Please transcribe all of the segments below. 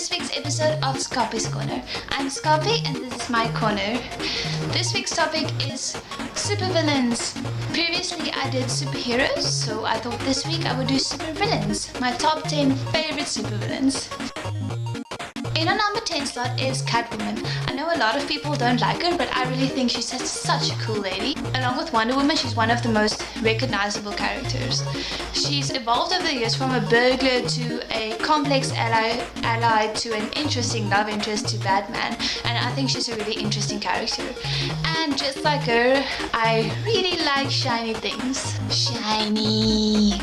this week's episode of Skapie's Corner. I'm Skapie and this is my corner. This week's topic is supervillains. Previously I did superheroes, so I thought this week I would do supervillains, my top 10 favorite supervillains. In our number 10 slot is Catwoman. I know a lot of people don't like her, but I really think she's such a cool lady. Along with Wonder Woman, she's one of the most recognizable characters. She's evolved over the years from a burglar to a complex ally to an interesting love interest to Batman, and I think she's a really interesting character. And just like her, I really like shiny things. Shiny.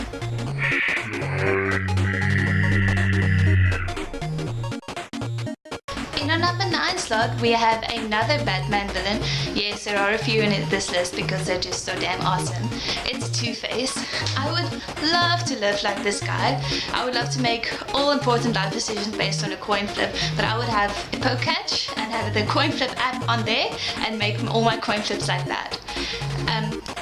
In our number 9 slot, we have another Batman villain. Yes, there are a few in this list because they're just so damn awesome. It's Two-Face. I would love to live like this guy. I would love to make all important life decisions based on a coin flip, but I would have a poke catch and have the coin flip app on there and make all my coin flips like that.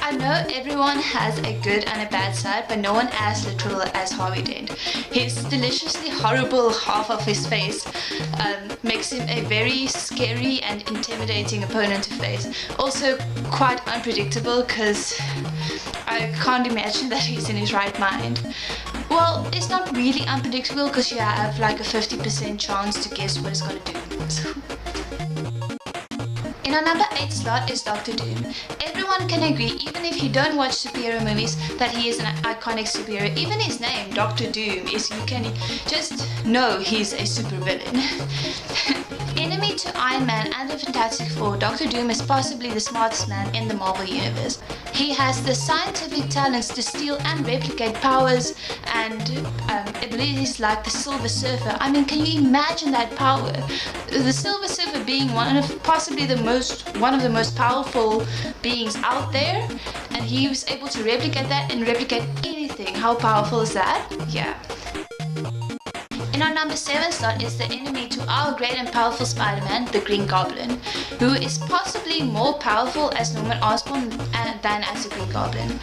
I know everyone has a good and a bad side, but no one as literal as Harvey did. His deliciously horrible half of his face makes him a very scary and intimidating opponent to face. Also quite unpredictable because I can't imagine that he's in his right mind. Well, it's not really unpredictable because you have like a 50% chance to guess what he's gonna do. In our number 8 slot is Dr. Doom. Everyone can agree, even if you don't watch superhero movies, that he is an iconic superhero. Even his name, Dr. Doom, is you can just know he's a supervillain. Enemy to Iron Man and the Fantastic Four, Dr. Doom is possibly the smartest man in the Marvel Universe. He has the scientific talents to steal and replicate powers and abilities like the Silver Surfer. I mean, can you imagine that power? The Silver Surfer being one of the most powerful beings out there, and he was able to replicate that and replicate anything. How powerful is that? Yeah. In our number 7 slot is the enemy to our great and powerful Spider-Man, the Green Goblin, who is possibly more powerful as Norman Osborn than as the Green Goblin.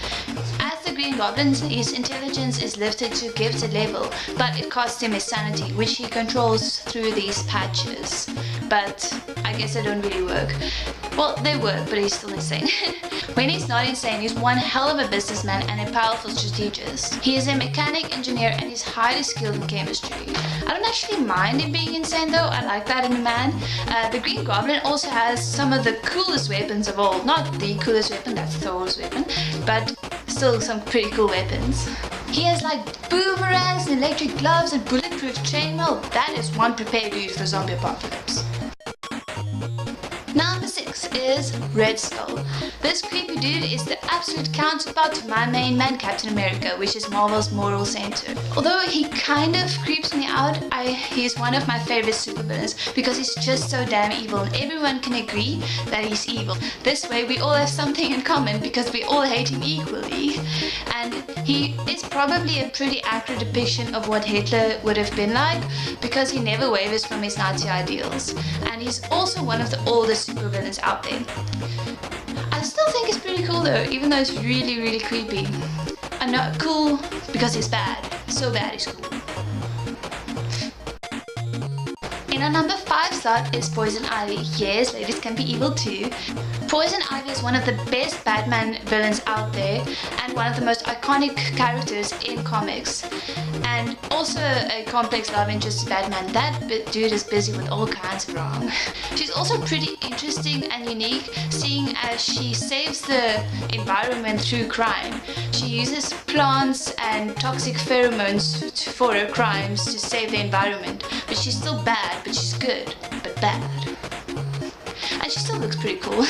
As the Green Goblin, his intelligence is lifted to gifted level, but it costs him his sanity, which he controls through these patches. But I guess they don't really work. Well, they work, but he's still insane. When he's not insane, he's one hell of a businessman and a powerful strategist. He is a mechanic engineer and is highly skilled in chemistry. I don't actually mind him being insane though, I like that in a man. The Green Goblin also has some of the coolest weapons of all. Not the coolest weapon, that's Thor's weapon, but still some pretty cool weapons. He has like boomerangs and electric gloves and bulletproof chainmail. That is one prepared dude for the zombie apocalypse. Number 6 is Red Skull. This creepy dude is the absolute counterpart to my main man, Captain America, which is Marvel's moral center. Although he kind of creeps me out, he's one of my favorite supervillains because he's just so damn evil and everyone can agree that he's evil. This way we all have something in common because we all hate him equally. And he is probably a pretty accurate depiction of what Hitler would have been like because he never wavers from his Nazi ideals. And he's also one of the oldest supervillains out there. I still think it's pretty cool though, even though it's really, really creepy. I'm not cool because he's bad. So bad he's cool. In our number 5 slot is Poison Ivy. Yes, ladies can be evil too. Poison Ivy is one of the best Batman villains out there and one of the most iconic characters in comics. And also a complex love interest to Batman. That dude is busy with all kinds of wrong. She's also pretty interesting and unique, seeing as she saves the environment through crime. She uses plants and toxic pheromones for her crimes to save the environment. But she's still bad, but she's good, but bad. And she still looks pretty cool.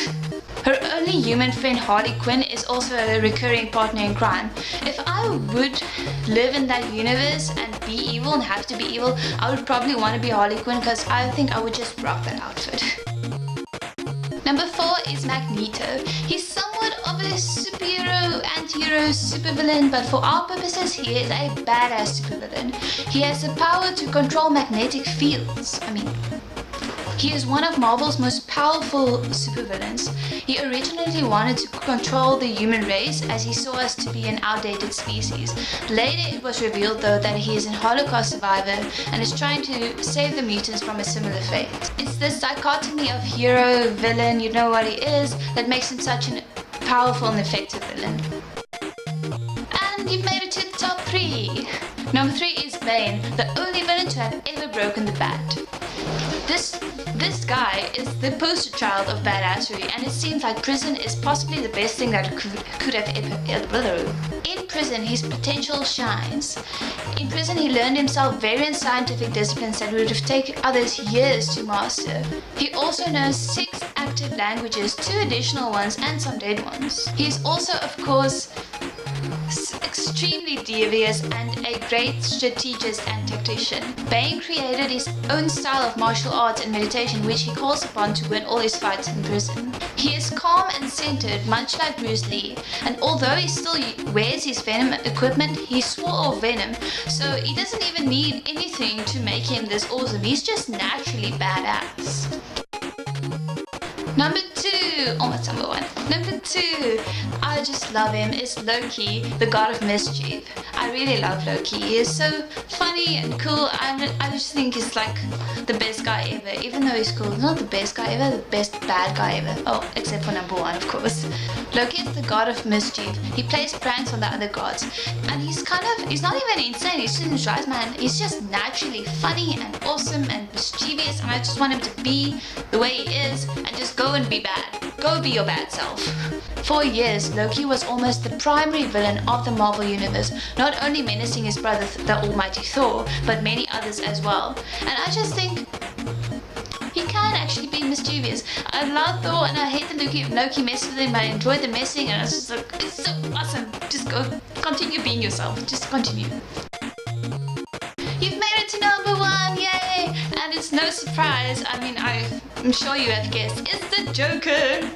Her only human friend Harley Quinn is also a recurring partner in crime. If I would live in that universe and be evil and have to be evil, I would probably want to be Harley Quinn because I think I would just rock that outfit. Number 4 is Magneto. He's somewhat of a superhero, anti-hero, supervillain, but for our purposes he is a badass supervillain. He has the power to control magnetic fields. He is one of Marvel's most powerful supervillains. He originally wanted to control the human race as he saw us to be an outdated species. Later it was revealed though that he is a Holocaust survivor and is trying to save the mutants from a similar fate. It's this dichotomy of hero, villain, you know what he is, that makes him such a powerful and effective villain. And you've made it to the top 3. Number 3 is Bane, the only villain to have ever broken the bat. This guy is the poster child of badassery, and it seems like prison is possibly the best thing that could have ever. In prison, his potential shines. In prison, he learned himself various scientific disciplines that would have taken others years to master. He also knows 6 active languages, 2 additional ones, and some dead ones. He is also, of course, extremely devious and a great strategist and tactician. Bane created his own style of martial arts and meditation, which he calls upon to win all his fights in prison. He is calm and centered, much like Bruce Lee, and although he still wears his venom equipment, he swore off venom, so he doesn't even need anything to make him this awesome. He's just naturally badass. Number 2, almost number 1. Number 2, I just love him, is Loki, the god of mischief. I really love Loki. He is so funny and cool, and I just think he's like the best guy ever. Even though he's cool, he's not the best guy ever, the best bad guy ever. Oh, except for number 1, of course. Loki is the god of mischief. He plays pranks on the other gods, and he's not even insane. He's in his right man. He's just naturally funny and awesome and mischievous, and I just want him to be the way he is and just go and be bad. Go be your bad self. For years, Loki was almost the primary villain of the Marvel Universe, not only menacing his brother, the almighty Thor, but many others as well. And I just think he can actually be mischievous. I love Thor and I hate the Loki mess with him, but I enjoyed the messing, and I was just like, it's so awesome. Just go, continue being yourself. Just continue. You've made it to number 1, yay! And it's no surprise, I mean, I'm sure you have guessed, it's the Joker!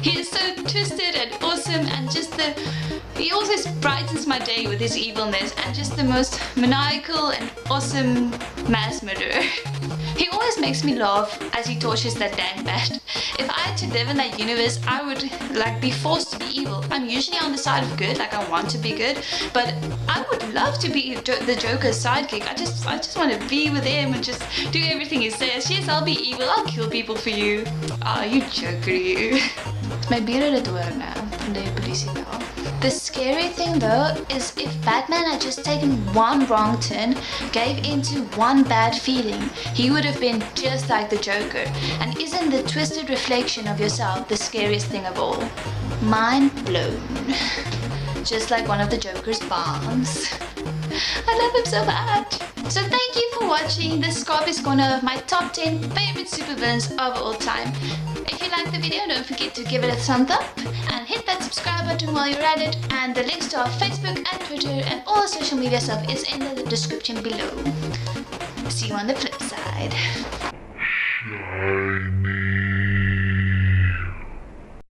He is so twisted and awesome, and he always brightens my day with his evilness, and just the most maniacal and awesome mass murderer. He always makes me laugh as he tortures that dang bat. If I had to live in that universe, I would be forced to be evil. I'm usually on the side of good, I want to be good, but I would love to be the Joker's sidekick. I just want to be with him and just do everything he says. Yes, I'll be evil, I'll kill people for you. You Joker, you. My bure het hoor nou, van die polisie bel. The scary thing though is if Batman had just taken one wrong turn, gave into one bad feeling, he would have been just like the Joker. And isn't the twisted reflection of yourself the scariest thing of all? Mind blown. Just like one of the Joker's bombs. I love him so much. So thank you for watching this Skapie's Corner of my top 10 favorite supervillains of all time. If you liked the video, don't forget to give it a thumbs up and hit that subscribe button while you're at it. And the links to our Facebook and Twitter and all our social media stuff is in the description below. See you on the flip side. Shiny.